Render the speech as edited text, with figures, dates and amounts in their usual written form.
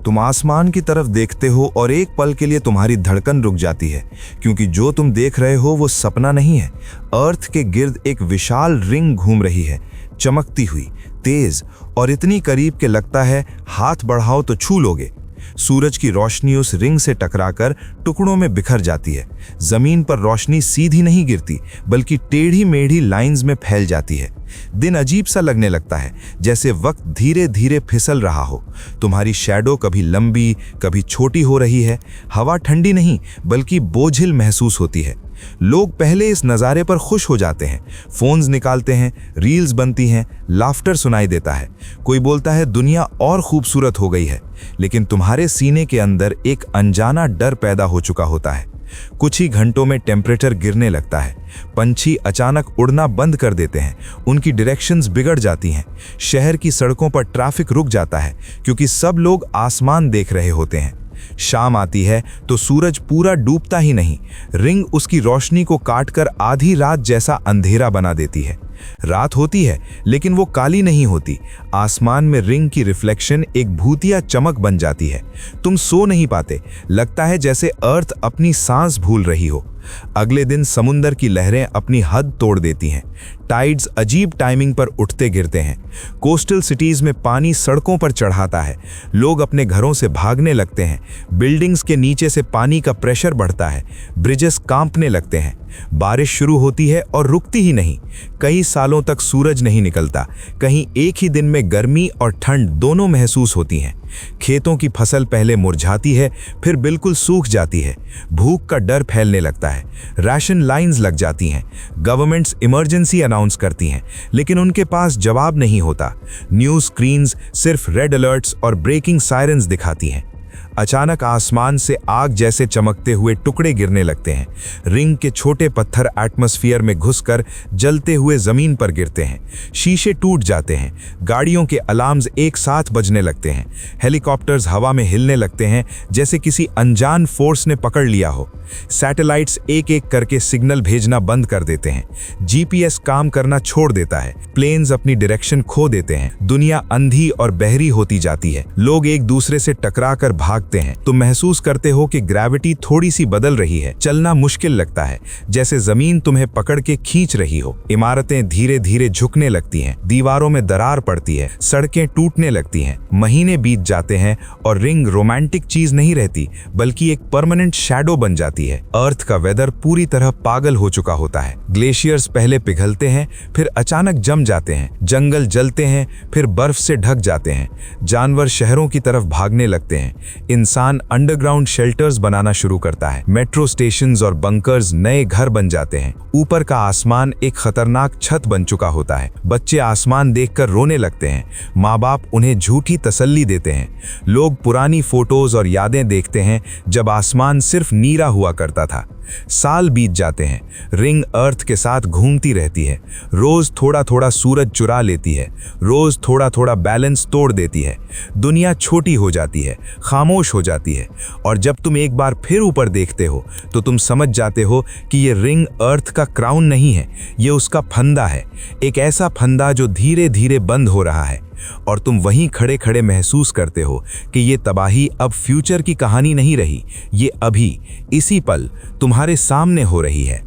तुम आसमान की तरफ देखते हो और एक पल के लिए तुम्हारी धड़कन रुक जाती है, क्योंकि जो तुम देख रहे हो वो सपना नहीं है। अर्थ के गिर्द एक विशाल रिंग घूम रही है, चमकती हुई, तेज और इतनी करीब के लगता है हाथ बढ़ाओ तो छू लोगे। सूरज की रोशनी उस रिंग से टकराकर टुकड़ों में बिखर जाती है। जमीन पर रोशनी सीधी नहीं गिरती, बल्कि टेढ़ी मेढ़ी लाइंस में फैल जाती है। दिन अजीब सा लगने लगता है, जैसे वक्त धीरे धीरे फिसल रहा हो। तुम्हारी शैडो कभी लंबी, कभी छोटी हो रही है। हवा ठंडी नहीं, बल्कि बोझिल महसूस होती है। लोग पहले इस नज़ारे पर खुश हो जाते हैं, फोन्स निकालते हैं, रील्स बनती हैं, लाफ्टर सुनाई देता है। कोई बोलता है दुनिया और खूबसूरत हो गई है, लेकिन तुम्हारे सीने के अंदर एक अनजाना डर पैदा हो चुका होता है। कुछ ही घंटों में टेम्परेचर गिरने लगता है, पंछी अचानक उड़ना बंद कर देते हैं, उनकी डायरेक्शंस बिगड़ जाती हैं। शहर की सड़कों पर ट्रैफिक रुक जाता है, क्योंकि सब लोग आसमान देख रहे होते हैं। शाम आती है तो सूरज पूरा डूबता ही नहीं, रिंग उसकी रोशनी को काटकर आधी रात जैसा अंधेरा बना देती है। रात होती है, लेकिन वो काली नहीं होती। आसमान में रिंग की रिफ्लेक्शन एक भूतिया चमक बन जाती है। तुम सो नहीं पाते, लगता है जैसे अर्थ अपनी सांस भूल रही हो। अगले दिन समुंदर की लहरें अपनी हद तोड़ देती हैं। टाइड्स अजीब टाइमिंग पर उठते गिरते हैं। कोस्टल सिटीज में पानी सड़कों पर चढ़ाता है। लोग अपने घरों से भागने लगते हैं। बिल्डिंग्स के नीचे से पानी का प्रेशर बढ़ता है। ब्रिजेस कांपने लगते हैं। बारिश शुरू होती है और रुकती ही नहीं। कई सालों तक सूरज नहीं निकलता। कहीं एक ही दिन में गर्मी और ठंड दोनों महसूस होती हैं। खेतों की फसल पहले मुरझाती है, फिर बिल्कुल सूख जाती है। भूख का डर फैलने लगता है। राशन लाइंस लग जाती हैं। गवर्नमेंट्स इमरजेंसी अनाउंस करती हैं, लेकिन उनके पास जवाब नहीं होता। न्यूज़ स्क्रीन्स सिर्फ रेड अलर्ट्स और ब्रेकिंग सायरन्स दिखाती हैं। अचानक आसमान से आग जैसे चमकते हुए टुकड़े गिरने लगते हैं। रिंग के छोटे पत्थर एटमॉस्फेयर में घुसकर जलते हुए जमीन पर गिरते हैं। शीशे टूट जाते हैं। गाड़ियों के अलार्म्स एक साथ बजने लगते हैं। हेलीकॉप्टर्स हवा में हिलने लगते हैं, जैसे किसी अनजान फोर्स ने पकड़ लिया हो। सैटेलाइट्स एक एक करके सिग्नल भेजना बंद कर देते हैं। जीपीएस काम करना छोड़ देता है। प्लेन्स अपनी डायरेक्शन खो देते हैं। दुनिया अंधी और बहरी होती जाती है। लोग एक दूसरे से टकराकर भागते हैं। तुम महसूस करते हो कि ग्रेविटी थोड़ी सी बदल रही है। चलना मुश्किल लगता है, जैसे जमीन तुम्हें पकड़ के खींच रही हो। इमारतें धीरे धीरे झुकने लगती हैं। दीवारों में दरार पड़ती है। सड़कें टूटने लगती हैं। महीने बीत जाते हैं और रिंग रोमांटिक चीज नहीं रहती, बल्कि एक परमानेंट शैडो बन जाती है। अर्थ का वेदर पूरी तरह पागल हो चुका होता है। ग्लेशियर्स पहले पिघलते हैं, फिर अचानक जम जाते हैं। जंगल जलते हैं, फिर बर्फ से ढक जाते हैं। जानवर शहरों की तरफ भागने लगते हैं। इंसान अंडरग्राउंड शेल्टर्स बनाना शुरू करता है। मेट्रो स्टेशंस और बंकर्स नए घर बन जाते हैं। ऊपर का आसमान एक खतरनाक छत बन चुका होता है। बच्चे आसमान देखकर रोने लगते हैं। माँ बाप उन्हें झूठी तसल्ली देते हैं। लोग पुरानी फोटोज और यादें देखते हैं, जब आसमान सिर्फ नीला हुआ करता था। साल बीत जाते हैं। रिंग अर्थ के साथ घूमती रहती है। रोज थोड़ा थोड़ा सूरज चुरा लेती है। रोज थोड़ा थोड़ा बैलेंस तोड़ देती है। दुनिया छोटी हो जाती है, खामोश हो जाती है। और जब तुम एक बार फिर ऊपर देखते हो, तो तुम समझ जाते हो कि ये रिंग अर्थ का क्राउन नहीं है, ये उसका फंदा है। एक ऐसा फंदा जो धीरे धीरे बंद हो रहा है। और तुम वहीं खड़े खड़े महसूस करते हो कि ये तबाही अब फ्यूचर की कहानी नहीं रही, ये अभी, इसी पल तुम्हारे सामने हो रही है।